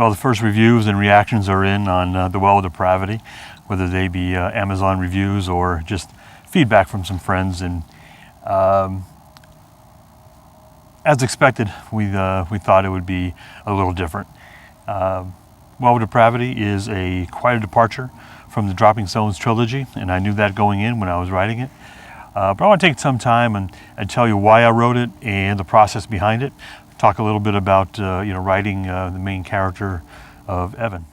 Well, the first reviews and reactions are in on the Well of Depravity, whether they be Amazon reviews or just feedback from some friends. And as expected, we thought it would be a little different. Well of Depravity is quite a departure from the Dropping Stones trilogy, and I knew that going in when I was writing it. But I want to take some time and tell you why I wrote it and the process behind it. Talk a little bit about writing the main character of Evan.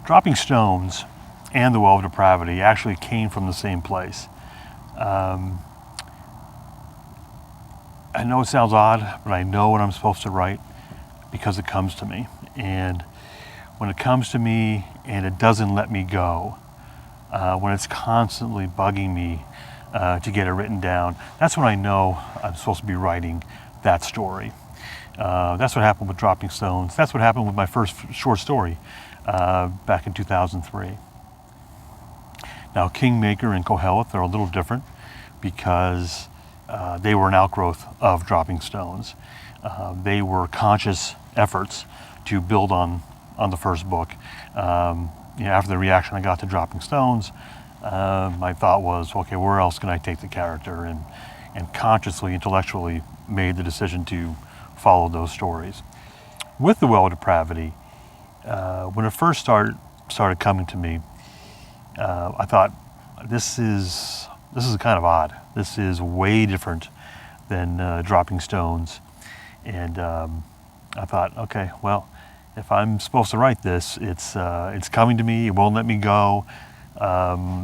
Dropping Stones and the Well of Depravity actually came from the same place. I know it sounds odd, but I know what I'm supposed to write because it comes to me. And when it comes to me and it doesn't let me go, when it's constantly bugging me to get it written down, that's when I know I'm supposed to be writing that story. That's what happened with Dropping Stones. That's what happened with my first short story back in 2003. Now, Kingmaker and Koheleth are a little different because they were an outgrowth of Dropping Stones. They were conscious efforts to build on the first book. After the reaction I got to Dropping Stones, my thought was, okay, where else can I take the character? And consciously, intellectually made the decision to follow those stories. With the Well of Depravity, when it first started coming to me, I thought, this is kind of odd. This is way different than Dropping Stones. And I thought, okay, well, if I'm supposed to write this, it's coming to me, it won't let me go,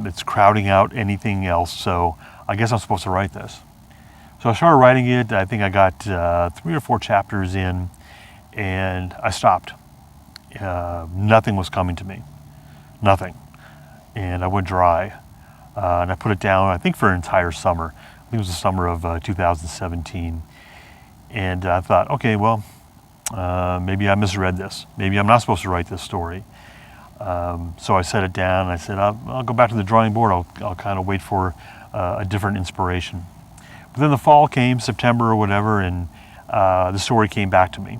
it's crowding out anything else, so I guess I'm supposed to write this. So I started writing it. I think I got 3 or 4 chapters in, and I stopped. Nothing was coming to me, nothing. And I went dry, and I put it down, I think for an entire summer. I think it was the summer of 2017. And I thought, okay, well, maybe I misread this. Maybe I'm not supposed to write this story. So I set it down, and I said, I'll go back to the drawing board. I'll kind of wait for a different inspiration. But then the fall came, September or whatever, and the story came back to me.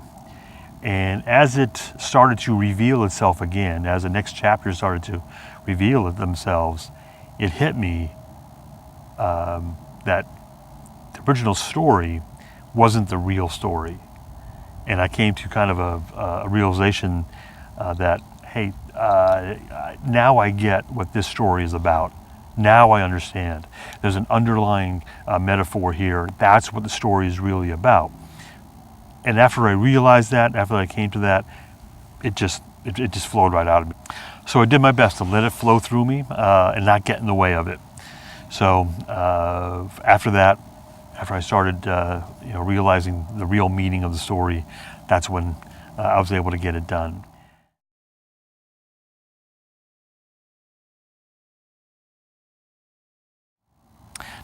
And as it started to reveal itself again, as the next chapter started to reveal themselves, it hit me that the original story wasn't the real story. And I came to kind of a realization that, hey, now I get what this story is about. Now I understand. There's an underlying metaphor here. That's what the story is really about. And after I realized that, after I came to that, it just flowed right out of me. So I did my best to let it flow through me and not get in the way of it. So after that, after I started realizing the real meaning of the story, that's when I was able to get it done.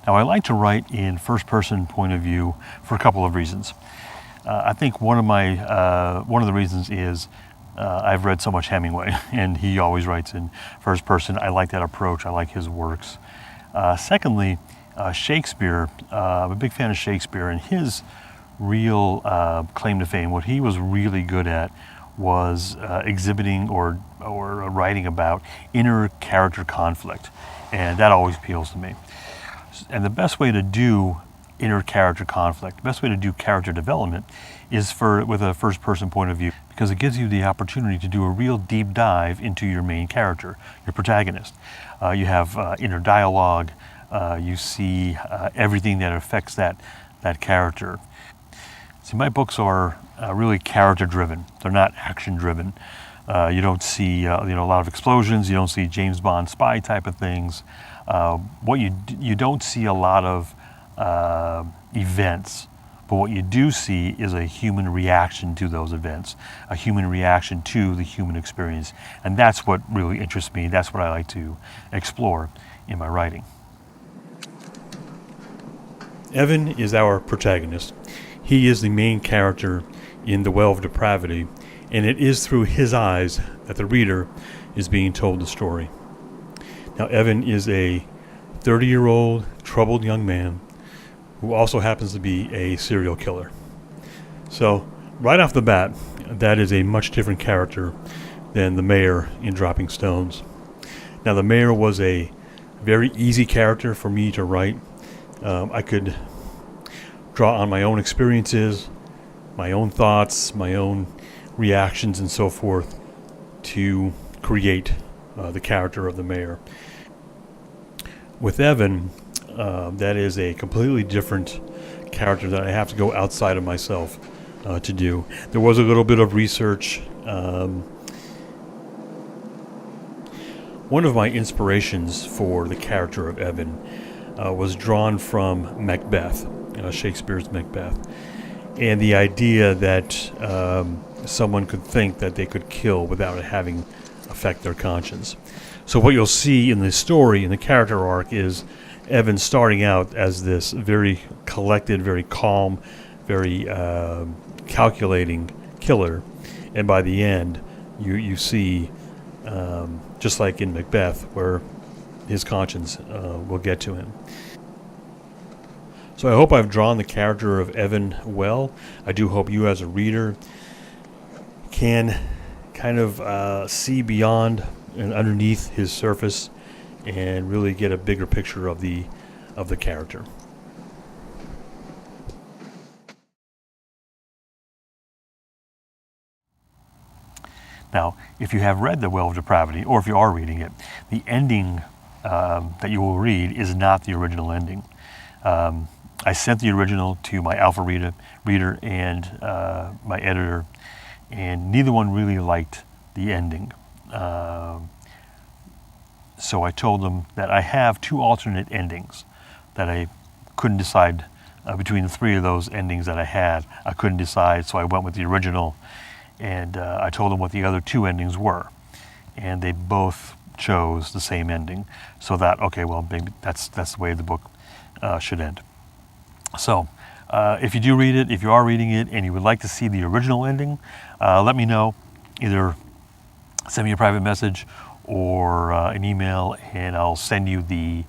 Now, I like to write in first-person point of view for a couple of reasons. I think one of the reasons is I've read so much Hemingway, and he always writes in first person. I like that approach. I like his works. Secondly, Shakespeare. I'm a big fan of Shakespeare, and his real claim to fame, what he was really good at, was exhibiting or writing about inner character conflict, and that always appeals to me. And the best way to do inner character conflict, the best way to do character development is with a first person point of view, because it gives you the opportunity to do a real deep dive into your main character, your protagonist. You have inner dialogue, you see everything that affects that character. See, my books are really character driven. They're not action driven. You don't see a lot of explosions. You don't see James Bond spy type of things. What you don't see a lot of events, but what you do see is a human reaction to those events, a human reaction to the human experience, and that's what really interests me. That's what I like to explore in my writing. Evan is our protagonist. He is the main character in The Well of Depravity, and it is through his eyes that the reader is being told the story. Now, Evan is a 30-year-old troubled young man who also happens to be a serial killer. So, right off the bat, that is a much different character than the mayor in Dropping Stones. Now, the mayor was a very easy character for me to write. I could draw on my own experiences, my own thoughts, my own reactions, and so forth to create the character of the mayor. With Evan, that is a completely different character that I have to go outside of myself to do. There was a little bit of research. One of my inspirations for the character of Evan was drawn from Macbeth, Shakespeare's Macbeth, and the idea that someone could think that they could kill without it having affect their conscience. So what you'll see in the story, in the character arc, is Evan starting out as this very collected, very calm, very calculating killer, and by the end, you see, just like in Macbeth, where his conscience will get to him. So I hope I've drawn the character of Evan well. I do hope you as a reader can kind of see beyond and underneath his surface and really get a bigger picture of the character. Now, if you have read The Well of Depravity, or if you are reading it, the ending that you will read is not the original ending. I sent the original to my alpha reader and my editor, and neither one really liked the ending. So I told them that I have two alternate endings that I couldn't decide between the three of those endings that I had. I couldn't decide, so I went with the original, and I told them what the other two endings were, and they both chose the same ending. So that, okay, well, maybe that's the way the book should end. So if you do read it, if you are reading it and you would like to see the original ending, let me know. Either send me a private message or an email, and I'll send you the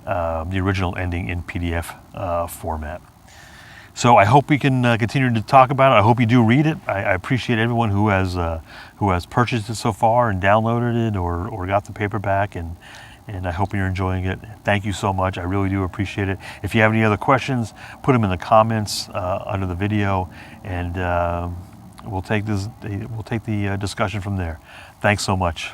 original ending in PDF format. So I hope we can continue to talk about it. I hope you do read it. I appreciate everyone who has purchased it so far and downloaded it or got the paperback, and I hope you're enjoying it. Thank you so much. I really do appreciate it. If you have any other questions, put them in the comments under the video, and we'll take the discussion from there. Thanks so much.